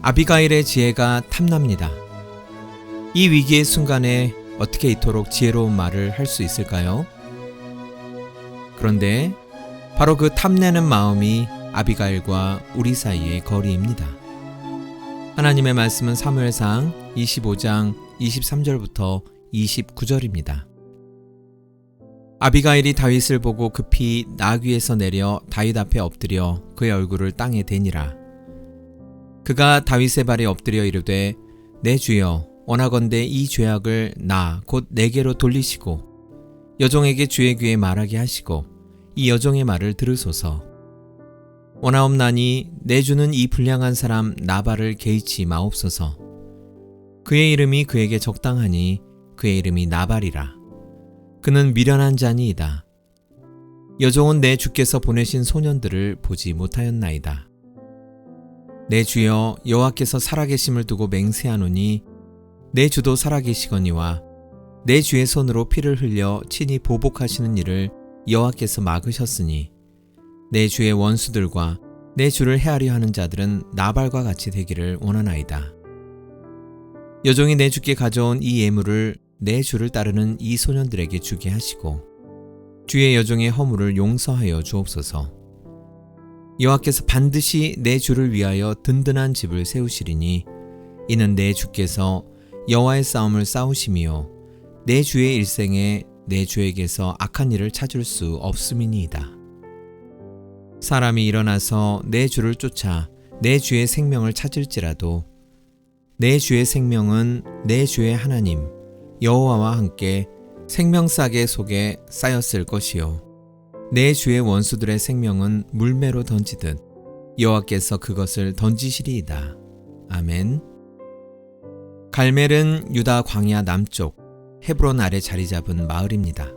아비가일의 지혜가 탐납니다. 이 위기의 순간에 어떻게 이토록 지혜로운 말을 할 수 있을까요? 그런데 바로 그 탐내는 마음이 아비가일과 우리 사이의 거리입니다. 하나님의 말씀은 사무엘상 25장 23절부터 29절입니다. 아비가일이 다윗을 보고 급히 나귀에서 내려 다윗 앞에 엎드려 그의 얼굴을 땅에 대니라. 그가 다윗의 발에 엎드려 이르되 내 주여 원하건대 이 죄악을 나 곧 내게로 돌리시고 여종에게 주의 귀에 말하게 하시고 이 여종의 말을 들으소서. 원하옵나니 내 주는 이 불량한 사람 나발을 개의치 마옵소서. 그의 이름이 그에게 적당하니 그의 이름이 나발이라. 그는 미련한 자니이다. 여종은 내 주께서 보내신 소년들을 보지 못하였나이다. 내 주여 여호와께서 살아계심을 두고 맹세하노니 내 주도 살아계시거니와 내 주의 손으로 피를 흘려 친히 보복하시는 일을 여호와께서 막으셨으니 내 주의 원수들과 내 주를 해하려 하는 자들은 나발과 같이 되기를 원하나이다. 여종이 내 주께 가져온 이 예물을 내 주를 따르는 이 소년들에게 주게 하시고 주의 여종의 허물을 용서하여 주옵소서. 여호와께서 반드시 내 주를 위하여 든든한 집을 세우시리니 이는 내 주께서 여호와의 싸움을 싸우심이요 내 주의 일생에 내 주에게서 악한 일을 찾을 수 없음이니이다. 사람이 일어나서 내 주를 쫓아 내 주의 생명을 찾을지라도 내 주의 생명은 내 주의 하나님 여호와와 함께 생명싸개 속에 쌓였을 것이요 내 주의 원수들의 생명은 물매로 던지듯 여호와께서 그것을 던지시리이다. 아멘. 갈멜은 유다 광야 남쪽 헤브론 아래 자리 잡은 마을입니다.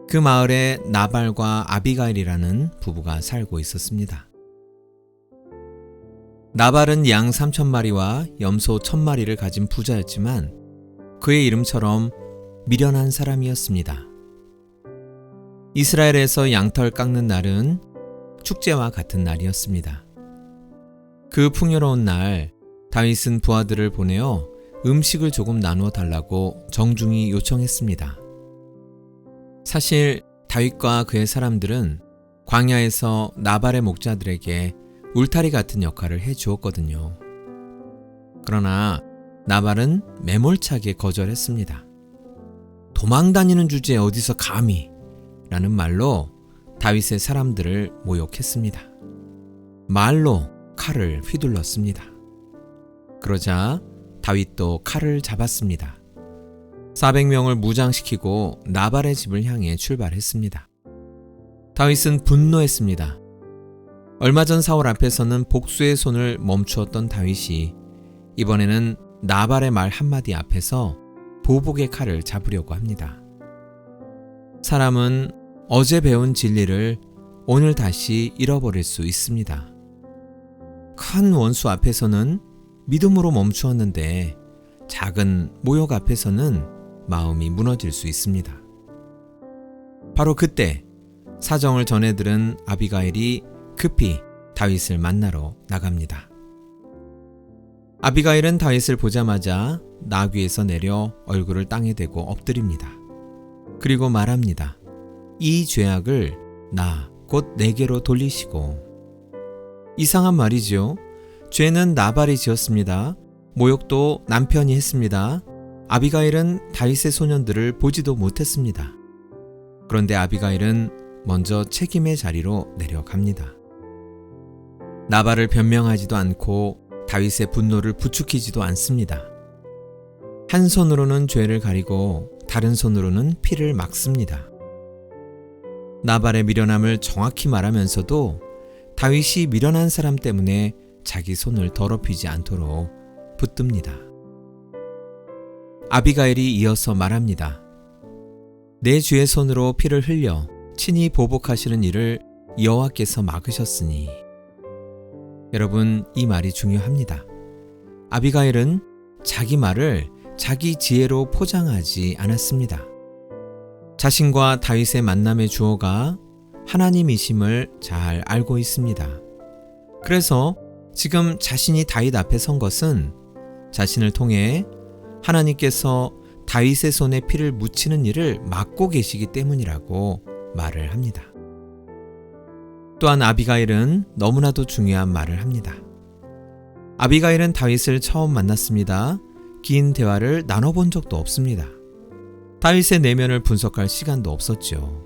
그 마을에 나발과 아비가일이라는 부부가 살고 있었습니다. 나발은 양 3,000마리와 염소 1,000마리를 가진 부자였지만 그의 이름처럼 미련한 사람이었습니다. 이스라엘에서 양털 깎는 날은 축제와 같은 날이었습니다. 그 풍요로운 날 다윗은 부하들을 보내어 음식을 조금 나누어 달라고 정중히 요청했습니다. 사실 다윗과 그의 사람들은 광야에서 나발의 목자들에게 울타리 같은 역할을 해 주었거든요. 그러나 나발은 매몰차게 거절했습니다. 도망다니는 주제에 어디서 감히 라는 말로 다윗의 사람들을 모욕했습니다. 말로 칼을 휘둘렀습니다. 그러자 다윗도 칼을 잡았습니다. 400명을 무장시키고 나발의 집을 향해 출발했습니다. 다윗은 분노했습니다. 얼마 전 사울 앞에서는 복수의 손을 멈추었던 다윗이 이번에는 나발의 말 한마디 앞에서 보복의 칼을 잡으려고 합니다. 사람은 어제 배운 진리를 오늘 다시 잃어버릴 수 있습니다. 큰 원수 앞에서는 믿음으로 멈추었는데 작은 모욕 앞에서는 마음이 무너질 수 있습니다. 바로 그때 사정을 전해들은 아비가일이 급히 다윗을 만나러 나갑니다. 아비가일은 다윗을 보자마자 나귀에서 내려 얼굴을 땅에 대고 엎드립니다. 그리고 말합니다. 이 죄악을 나 곧 내게로 돌리시고. 이상한 말이죠. 죄는 나발이 지었습니다. 모욕도 남편이 했습니다. 아비가일은 다윗의 소년들을 보지도 못했습니다. 그런데 아비가일은 먼저 책임의 자리로 내려갑니다. 나발을 변명하지도 않고 다윗의 분노를 부추기지도 않습니다. 한 손으로는 죄를 가리고 다른 손으로는 피를 막습니다. 나발의 미련함을 정확히 말하면서도 다윗이 미련한 사람 때문에 자기 손을 더럽히지 않도록 붙듭니다. 아비가일이 이어서 말합니다. 내 주의 손으로 피를 흘려 친히 보복하시는 일을 여호와께서 막으셨으니. 여러분, 이 말이 중요합니다. 아비가일은 자기 말을 자기 지혜로 포장하지 않았습니다. 자신과 다윗의 만남의 주어가 하나님이심을 잘 알고 있습니다. 그래서 지금 자신이 다윗 앞에 선 것은 자신을 통해 하나님께서 다윗의 손에 피를 묻히는 일을 막고 계시기 때문이라고 말을 합니다. 또한 아비가일은 너무나도 중요한 말을 합니다. 아비가일은 다윗을 처음 만났습니다. 긴 대화를 나눠본 적도 없습니다. 다윗의 내면을 분석할 시간도 없었죠.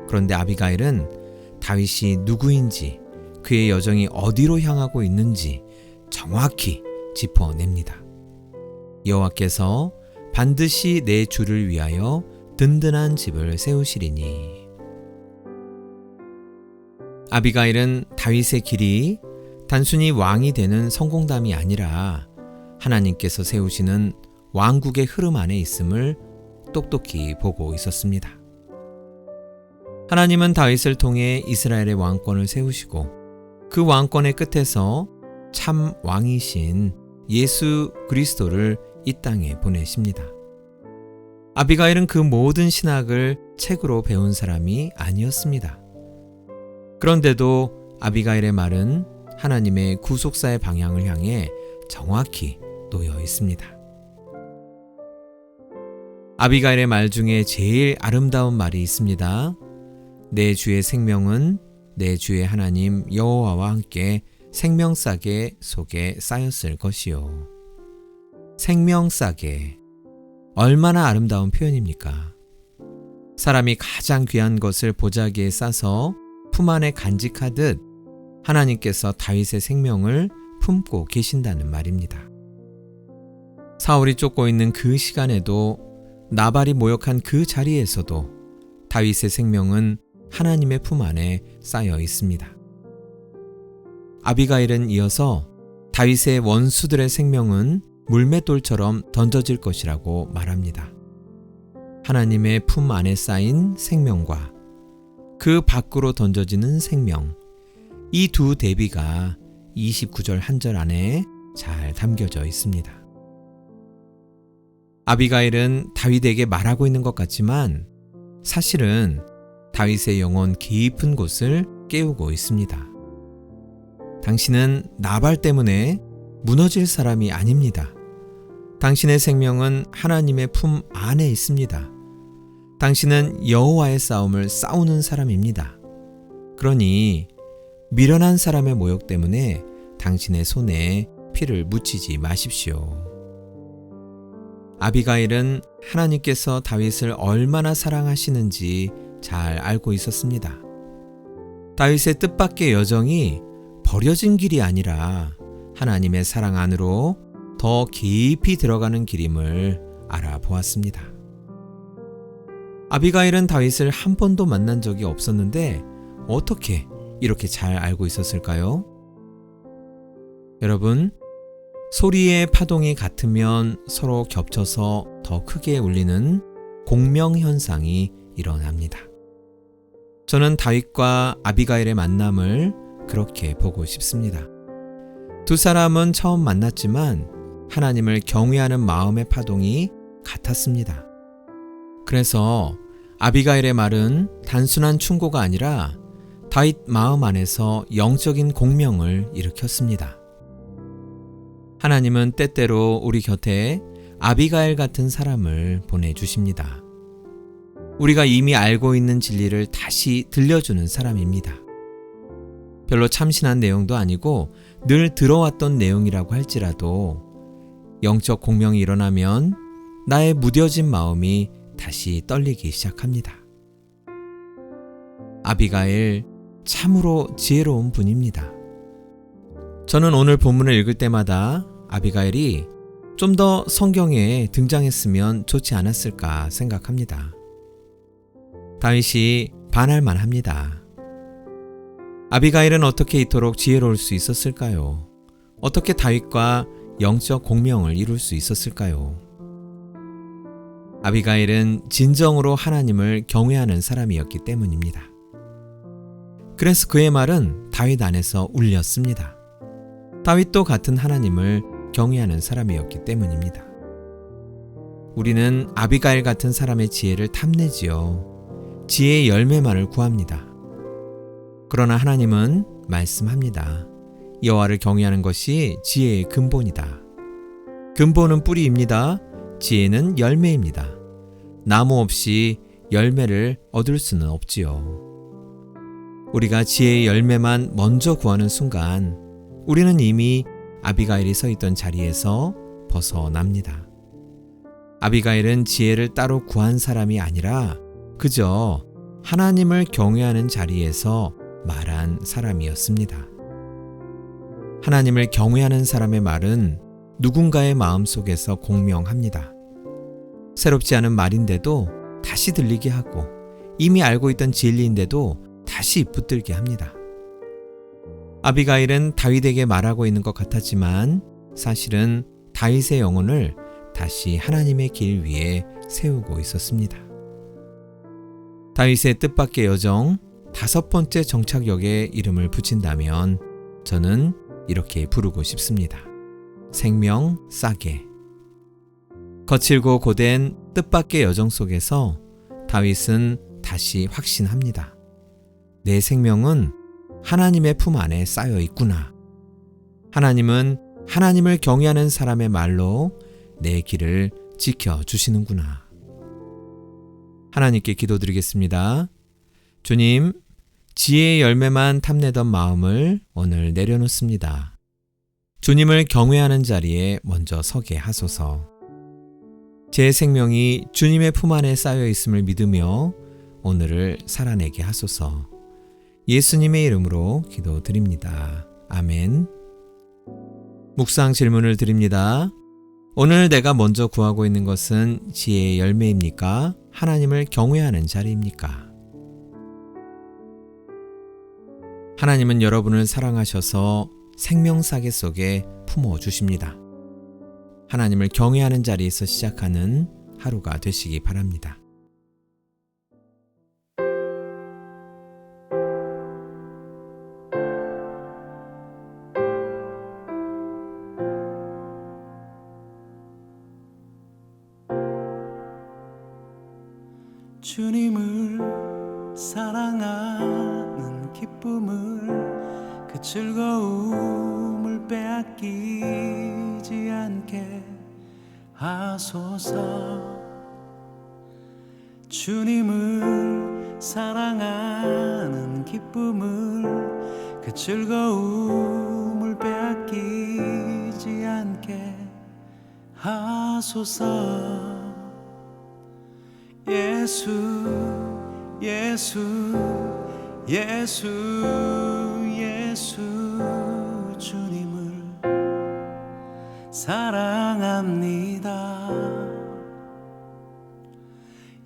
그런데 아비가일은 다윗이 누구인지, 그의 여정이 어디로 향하고 있는지 정확히 짚어냅니다. 여호와께서 반드시 내 주를 위하여 든든한 집을 세우시리니. 아비가일은 다윗의 길이 단순히 왕이 되는 성공담이 아니라 하나님께서 세우시는 왕국의 흐름 안에 있음을 똑똑히 보고 있었습니다. 하나님은 다윗을 통해 이스라엘의 왕권을 세우시고 그 왕권의 끝에서 참 왕이신 예수 그리스도를 이 땅에 보내십니다. 아비가일은 그 모든 신학을 책으로 배운 사람이 아니었습니다. 그런데도 아비가일의 말은 하나님의 구속사의 방향을 향해 정확히 놓여 있습니다. 아비가일의 말 중에 제일 아름다운 말이 있습니다. 내 주의 생명은 내 주의 하나님 여호와와 함께 생명싸개 속에 쌓였을 것이요. 생명싸개. 얼마나 아름다운 표현입니까? 사람이 가장 귀한 것을 보자기에 싸서 품 안에 간직하듯 하나님께서 다윗의 생명을 품고 계신다는 말입니다. 사울이 쫓고 있는 그 시간에도 나발이 모욕한 그 자리에서도 다윗의 생명은 하나님의 품 안에 쌓여 있습니다. 아비가일은 이어서 다윗의 원수들의 생명은 물맷돌처럼 던져질 것이라고 말합니다. 하나님의 품 안에 쌓인 생명과 그 밖으로 던져지는 생명, 이 두 대비가 29절 한 절 안에 잘 담겨져 있습니다. 아비가일은 다윗에게 말하고 있는 것 같지만 사실은 다윗의 영혼 깊은 곳을 깨우고 있습니다. 당신은 나발 때문에 무너질 사람이 아닙니다. 당신의 생명은 하나님의 품 안에 있습니다. 당신은 여호와의 싸움을 싸우는 사람입니다. 그러니 미련한 사람의 모욕 때문에 당신의 손에 피를 묻히지 마십시오. 아비가일은 하나님께서 다윗을 얼마나 사랑하시는지 잘 알고 있었습니다. 다윗의 뜻밖의 여정이 버려진 길이 아니라 하나님의 사랑 안으로 더 깊이 들어가는 길임을 알아보았습니다. 아비가일은 다윗을 한 번도 만난 적이 없었는데 어떻게 이렇게 잘 알고 있었을까요? 여러분, 소리의 파동이 같으면 서로 겹쳐서 더 크게 울리는 공명현상이 일어납니다. 저는 다윗과 아비가일의 만남을 그렇게 보고 싶습니다. 두 사람은 처음 만났지만 하나님을 경외하는 마음의 파동이 같았습니다. 그래서 아비가일의 말은 단순한 충고가 아니라 다윗 마음 안에서 영적인 공명을 일으켰습니다. 하나님은 때때로 우리 곁에 아비가일 같은 사람을 보내주십니다. 우리가 이미 알고 있는 진리를 다시 들려주는 사람입니다. 별로 참신한 내용도 아니고 늘 들어왔던 내용이라고 할지라도 영적 공명이 일어나면 나의 무뎌진 마음이 다시 떨리기 시작합니다. 아비가일 참으로 지혜로운 분입니다. 저는 오늘 본문을 읽을 때마다 아비가일이 좀 더 성경에 등장했으면 좋지 않았을까 생각합니다. 다윗이 반할만 합니다. 아비가일은 어떻게 이토록 지혜로울 수 있었을까요? 어떻게 다윗과 영적 공명을 이룰 수 있었을까요? 아비가일은 진정으로 하나님을 경외하는 사람이었기 때문입니다. 그래서 그의 말은 다윗 안에서 울렸습니다. 다윗도 같은 하나님을 경외하는 사람이었기 때문입니다. 우리는 아비가일 같은 사람의 지혜를 탐내지요. 지혜의 열매만을 구합니다. 그러나 하나님은 말씀합니다. 여호와를 경외하는 것이 지혜의 근본이다. 근본은 뿌리입니다. 지혜는 열매입니다. 나무 없이 열매를 얻을 수는 없지요. 우리가 지혜의 열매만 먼저 구하는 순간 우리는 이미 아비가일이 서 있던 자리에서 벗어납니다. 아비가일은 지혜를 따로 구한 사람이 아니라 그저 하나님을 경외하는 자리에서 말한 사람이었습니다. 하나님을 경외하는 사람의 말은 누군가의 마음속에서 공명합니다. 새롭지 않은 말인데도 다시 들리게 하고 이미 알고 있던 진리인데도 다시 붙들게 합니다. 아비가일은 다윗에게 말하고 있는 것 같았지만 사실은 다윗의 영혼을 다시 하나님의 길 위에 세우고 있었습니다. 다윗의 뜻밖의 여정 5번째 정착역에 이름을 붙인다면 저는 이렇게 부르고 싶습니다. 생명 싸게. 거칠고 고된 뜻밖의 여정 속에서 다윗은 다시 확신합니다. 내 생명은 하나님의 품 안에 쌓여 있구나. 하나님은 하나님을 경외하는 사람의 말로 내 길을 지켜주시는구나. 하나님께 기도드리겠습니다. 주님, 지혜의 열매만 탐내던 마음을 오늘 내려놓습니다. 주님을 경외하는 자리에 먼저 서게 하소서. 제 생명이 주님의 품 안에 쌓여 있음을 믿으며 오늘을 살아내게 하소서. 예수님의 이름으로 기도드립니다. 아멘. 묵상 질문을 드립니다. 오늘 내가 먼저 구하고 있는 것은 지혜의 열매입니까? 하나님을 경외하는 자리입니까? 하나님은 여러분을 사랑하셔서 생명사계 속에 품어주십니다. 하나님을 경외하는 자리에서 시작하는 하루가 되시기 바랍니다. 주님을 사랑하는 기쁨을 그 즐거움을 빼앗기지 않게 하소서. 주님을 사랑하는 기쁨을 그 즐거움을 빼앗기지 않게 하소서. 예수 예수 예수 예수 주님을 사랑합니다.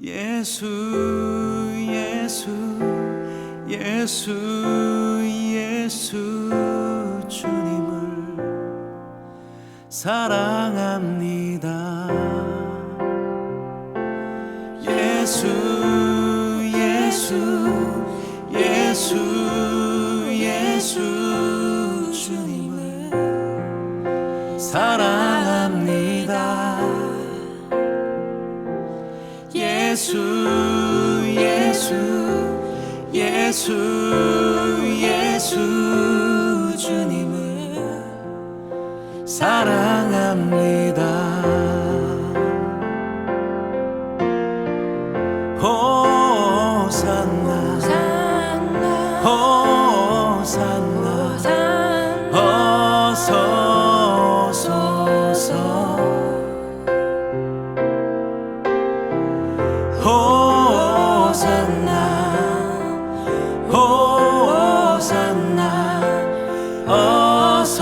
예수 예수 예수 예수 주님을 사랑합니다. 예수 예수 예수 예수 주님을 사랑합니다. 예수 예수 예수 예수 주님을 사랑합니다. 호산나 호산나 어서 오소서. 호산나 호산나 어서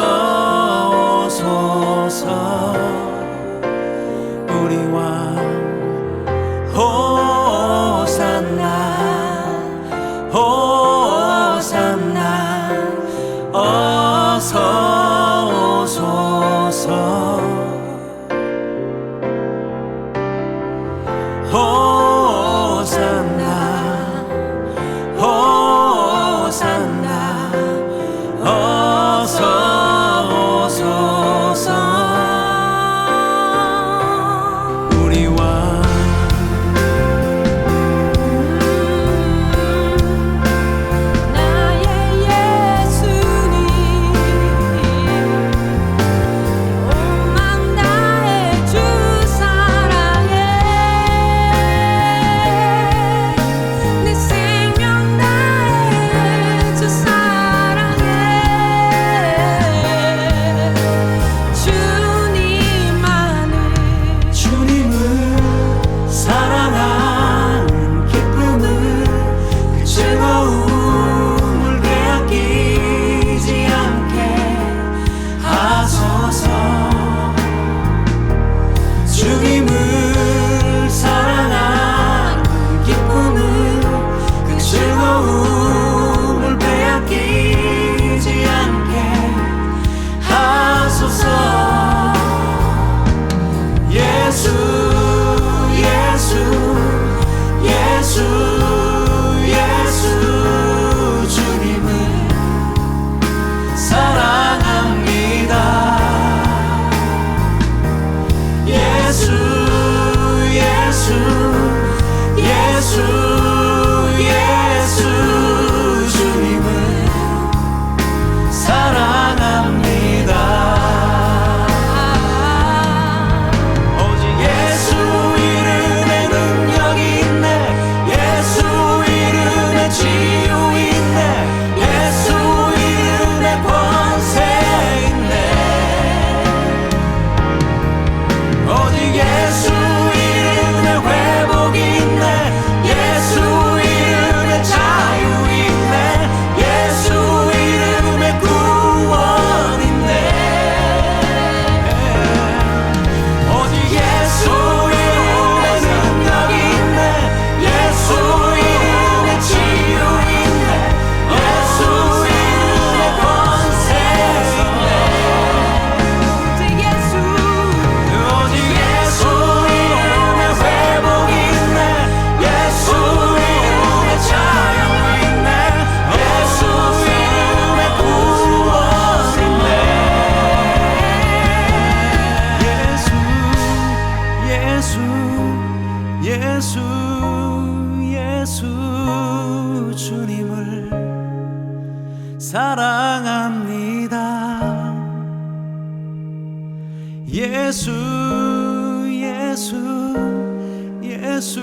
오소서. 우리 왕 호산나 호산나 어서 오소서. 호산나 예수 예수 주님을 사랑합니다. 예수 예수 예수